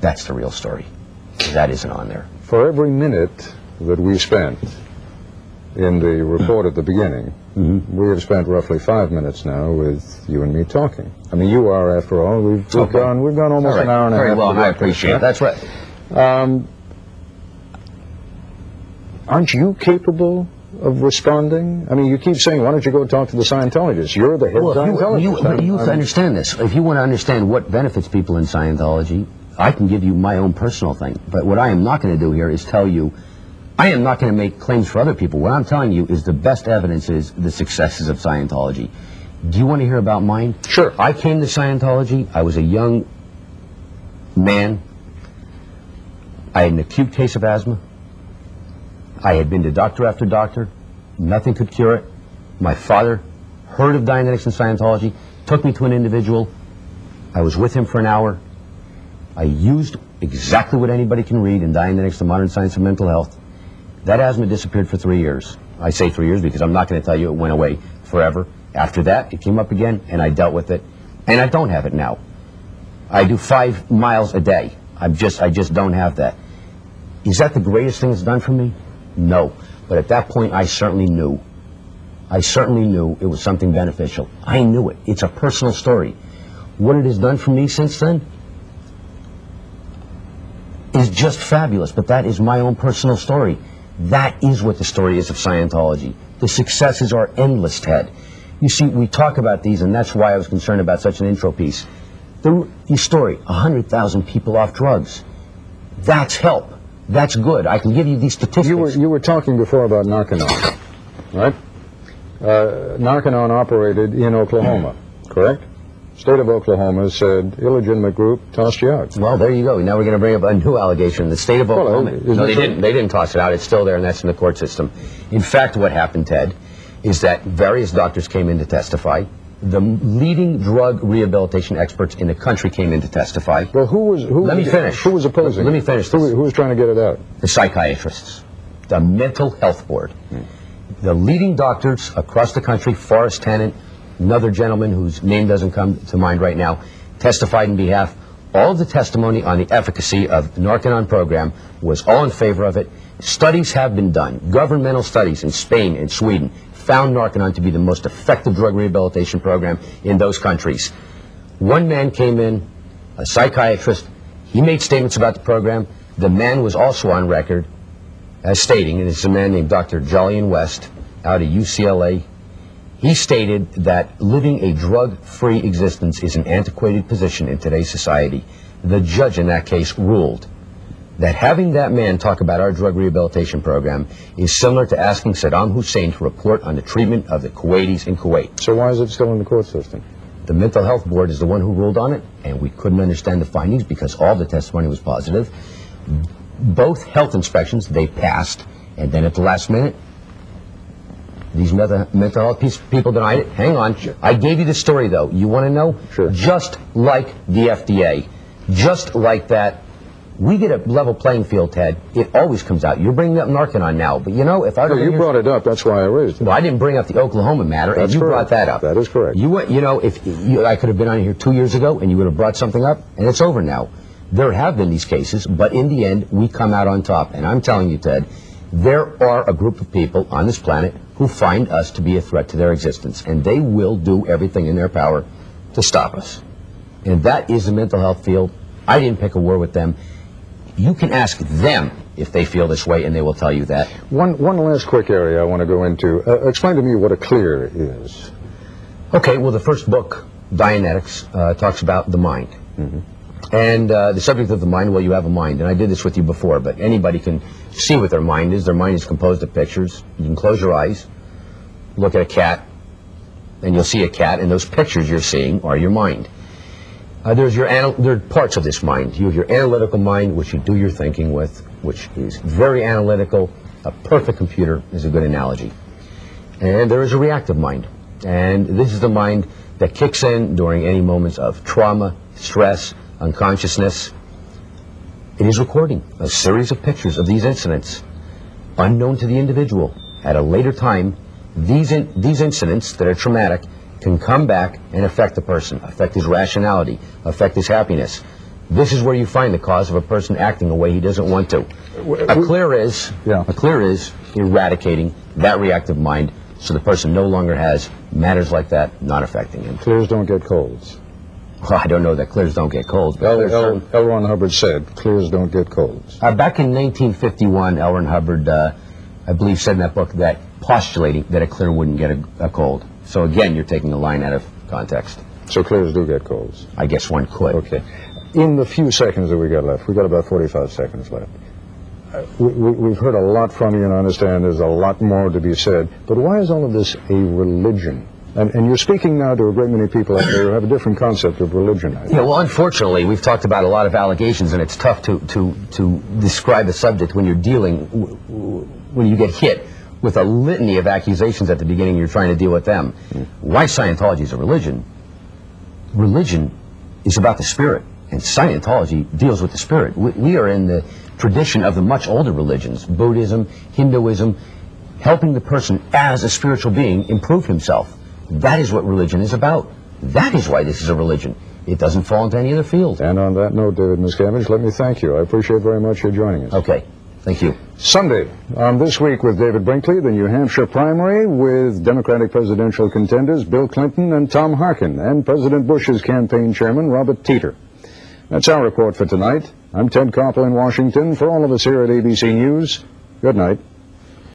That's the real story. That isn't on there. For every minute that we spent in the report at the beginning, we have spent roughly 5 minutes now with you and me talking. I mean, you are, after all. We've gone almost an hour and a half. Very well, and I appreciate it. That's right. Aren't you capable of responding? I mean, you keep saying, why don't you go talk to the Scientologists? You're the head Scientologist. You have to understand this. If you want to understand what benefits people in Scientology, I can give you my own personal thing. But what I am not going to do here is tell you, I am not going to make claims for other people. What I'm telling you is the best evidence is the successes of Scientology. Do you want to hear about mine? Sure. I came to Scientology. I was a young man. I had an acute case of asthma. I had been to doctor after doctor. Nothing could cure it. My father heard of Dianetics and Scientology, took me to an individual. I was with him for an hour. I used exactly what anybody can read in Dianetics, the Modern Science of Mental Health. That asthma disappeared for 3 years. I say 3 years because I'm not going to tell you it went away forever. After that, it came up again, and I dealt with it. And I don't have it now. I do 5 miles a day. I just don't have that. Is that the greatest thing it's done for me? No. But at that point, I certainly knew. I certainly knew it was something beneficial. I knew it. It's a personal story. What it has done for me since then is just fabulous, but that is my own personal story. That is what the story is of Scientology. The successes are endless, Ted. You see, we talk about these, and that's why I was concerned about such an intro piece. The story, 100,000 people off drugs. That's help. That's good. I can give you these statistics. You were talking before about Narconon, right? Narconon operated in Oklahoma, correct? State of Oklahoma said, illegitimate group, tossed you out. Well, there you go. Now we're going to bring up a new allegation. The state of Oklahoma... No, they didn't. They didn't toss it out. It's still there, and that's in the court system. In fact, what happened, Ted, is that various doctors came in to testify. The leading drug rehabilitation experts in the country came in to testify. Well, let me finish. Who was opposing? Let me finish this. Who was trying to get it out? The psychiatrists. The Mental Health Board. The leading doctors across the country, Forrest Tennant, another gentleman whose name doesn't come to mind right now, testified in behalf. All of the testimony on the efficacy of the Narconon program was all in favor of it. Studies have been done. Governmental studies in Spain and Sweden found Narconon to be the most effective drug rehabilitation program in those countries. One man came in, a psychiatrist. He made statements about the program. The man was also on record as stating, and it's a man named Dr. Jolyon West out of UCLA. He stated that living a drug-free existence is an antiquated position in today's society. The judge in that case ruled that having that man talk about our drug rehabilitation program is similar to asking Saddam Hussein to report on the treatment of the Kuwaitis in Kuwait. So why is it still in the court system? The Mental Health Board is the one who ruled on it, and we couldn't understand the findings because all the testimony was positive. Both health inspections, they passed, and then at the last minute, these mental health people denied it. Hang on. I gave you the story, though. You want to know? Sure. Just like the FDA, just like that, we get a level playing field, Ted. It always comes out. You're bringing up Narconon now, but you know, if I... No, you brought it up. That's why I raised it. Well, I didn't bring up the Oklahoma matter, and you brought that up. That is correct. You know, I could have been on here 2 years ago, and you would have brought something up, and it's over now. There have been these cases, but in the end, we come out on top. And I'm telling you, Ted, there are a group of people on this planet who find us to be a threat to their existence, and they will do everything in their power to stop us. And that is the mental health field. I didn't pick a war with them. You can ask them if they feel this way, and they will tell you that. One last quick area I want to go into. Explain to me what a clear is. Okay, well, the first book, Dianetics, talks about the mind. And the subject of the mind, well, you have a mind. And I did this with you before, but anybody can see what their mind is. Their mind is composed of pictures. You can close your eyes, look at a cat, and you'll see a cat, and those pictures you're seeing are your mind. There are parts of this mind. You have your analytical mind, which you do your thinking with, which is very analytical. A perfect computer is a good analogy. And there is a reactive mind. And this is the mind that kicks in during any moments of trauma, stress, unconsciousness. It is recording a series of pictures of these incidents, unknown to the individual. At a later time, these incidents that are traumatic can come back and affect the person, affect his rationality, affect his happiness. This is where you find the cause of a person acting the way he doesn't want to. A clear is eradicating that reactive mind so the person no longer has matters like that not affecting him. Clears don't get colds. Well, I don't know that clears don't get colds. But L. Ron Hubbard said, clears don't get colds. Back in 1951, L. Ron Hubbard, I believe, said in that book that postulating that a clear wouldn't get a cold. So again, you're taking a line out of context. So clears do get colds? I guess one could. Okay. In the few seconds that we got left, we've got about 45 seconds left. We've heard a lot from you, and I understand there's a lot more to be said. But why is all of this a religion? And you're speaking now to a great many people out there who have a different concept of religion, I think. Yeah, well, unfortunately, we've talked about a lot of allegations, and it's tough to describe a subject when you're dealing, when you get hit with a litany of accusations at the beginning, you're trying to deal with them. Why Scientology is a religion? Religion is about the spirit, and Scientology deals with the spirit. We are in the tradition of the much older religions, Buddhism, Hinduism, helping the person as a spiritual being improve himself. That is what religion is about. That is why this is a religion. It doesn't fall into any other field. And on that note, David Miscavige, let me thank you. I appreciate very much your joining us. Okay. Thank you. Sunday, on This Week with David Brinkley, the New Hampshire primary with Democratic presidential contenders Bill Clinton and Tom Harkin, and President Bush's campaign chairman, Robert Teeter. That's our report for tonight. I'm Ted Koppel in Washington. For all of us here at ABC News, good night.